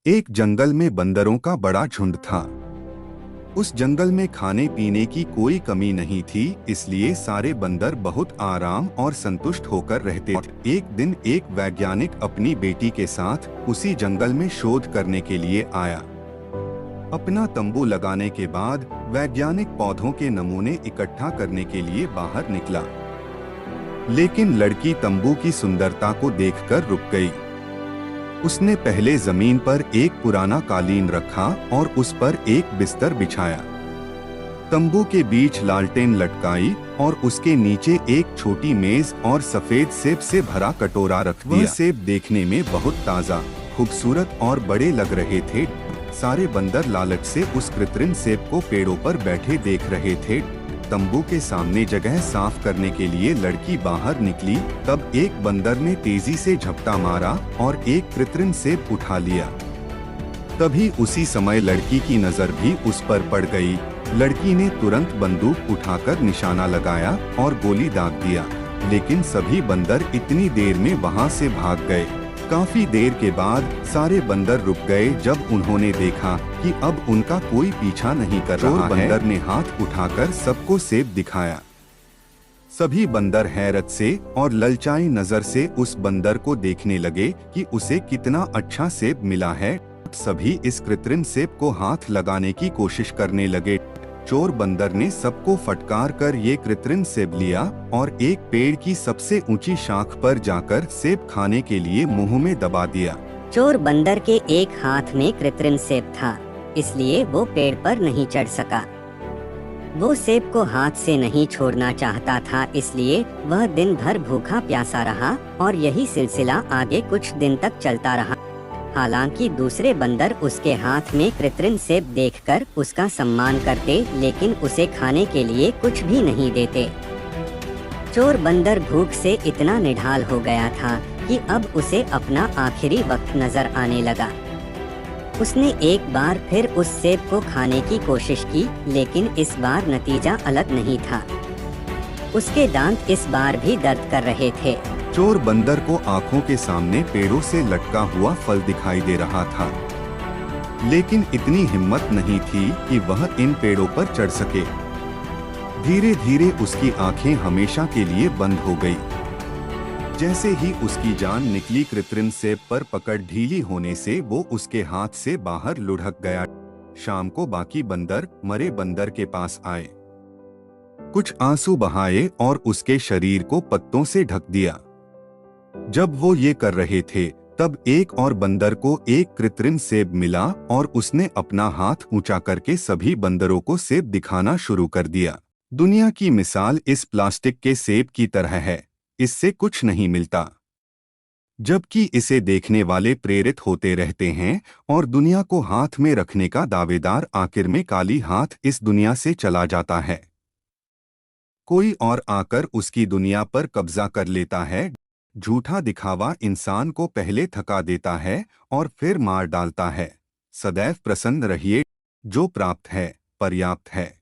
एक जंगल में बंदरों का बड़ा झुंड था। उस जंगल में खाने पीने की कोई कमी नहीं थी, इसलिए सारे बंदर बहुत आराम और संतुष्ट होकर रहते थे। एक दिन एक वैज्ञानिक अपनी बेटी के साथ उसी जंगल में शोध करने के लिए आया। अपना तंबू लगाने के बाद वैज्ञानिक पौधों के नमूने इकट्ठा करने के लिए बाहर निकला, लेकिन लड़की तंबू की सुंदरता को देखकर रुक गई। उसने पहले जमीन पर एक पुराना कालीन रखा और उस पर एक बिस्तर बिछाया। तंबू के बीच लालटेन लटकाई और उसके नीचे एक छोटी मेज और सफेद सेब से भरा कटोरा रख दिया। वह सेब देखने में बहुत ताजा, खूबसूरत और बड़े लग रहे थे। सारे बंदर लालच से उस कृत्रिम सेब को पेड़ों पर बैठे देख रहे थे। तंबू के सामने जगह साफ करने के लिए लड़की बाहर निकली, तब एक बंदर ने तेजी से झपटा मारा और एक कृत्रिम सेब उठा लिया। तभी उसी समय लड़की की नजर भी उस पर पड़ गई। लड़की ने तुरंत बंदूक उठाकर निशाना लगाया और गोली दाग दिया, लेकिन सभी बंदर इतनी देर में वहां से भाग गए। काफी देर के बाद सारे बंदर रुक गए जब उन्होंने देखा कि अब उनका कोई पीछा नहीं कर रहा है। बंदर ने हाथ उठाकर सबको सेब दिखाया। सभी बंदर हैरत से और ललचाई नजर से उस बंदर को देखने लगे कि उसे कितना अच्छा सेब मिला है। सभी इस कृत्रिम सेब को हाथ लगाने की कोशिश करने लगे। चोर बंदर ने सबको फटकार कर ये कृत्रिम सेब लिया और एक पेड़ की सबसे ऊंची शाख पर जाकर सेब खाने के लिए मुंह में दबा दिया। चोर बंदर के एक हाथ में कृत्रिम सेब था, इसलिए वो पेड़ पर नहीं चढ़ सका। वो सेब को हाथ से नहीं छोड़ना चाहता था, इसलिए वह दिन भर भूखा प्यासा रहा और यही सिलसिला आगे कुछ दिन तक चलता रहा। हालांकि दूसरे बंदर उसके हाथ में कृत्रिम सेब देखकर उसका सम्मान करते, लेकिन उसे खाने के लिए कुछ भी नहीं देते। चोर बंदर भूख से इतना निढाल हो गया था कि अब उसे अपना आखिरी वक्त नजर आने लगा। उसने एक बार फिर उस सेब को खाने की कोशिश की, लेकिन इस बार नतीजा अलग नहीं था। उसके दांत इस बार भी दर्द कर रहे थे। चोर बंदर को आंखों के सामने पेड़ों से लटका हुआ फल दिखाई दे रहा था, लेकिन इतनी हिम्मत नहीं थी कि वह इन पेड़ों पर चढ़ सके। धीरे धीरे उसकी आंखें हमेशा के लिए बंद हो गई। जैसे ही उसकी जान निकली, कृत्रिम सेब पर पकड़ ढीली होने से वो उसके हाथ से बाहर लुढ़क गया। शाम को बाकी बंदर मरे बंदर के पास आए, कुछ आंसू बहाए और उसके शरीर को पत्तों से ढक दिया। जब वो ये कर रहे थे, तब एक और बंदर को एक कृत्रिम सेब मिला और उसने अपना हाथ ऊंचा करके सभी बंदरों को सेब दिखाना शुरू कर दिया। दुनिया की मिसाल इस प्लास्टिक के सेब की तरह है, इससे कुछ नहीं मिलता, जबकि इसे देखने वाले प्रेरित होते रहते हैं और दुनिया को हाथ में रखने का दावेदार आखिर में काली हाथ इस दुनिया से चला जाता है। कोई और आकर उसकी दुनिया पर कब्जा कर लेता है। झूठा दिखावा इंसान को पहले थका देता है और फिर मार डालता है। सदैव प्रसन्न रहिए, जो प्राप्त है पर्याप्त है।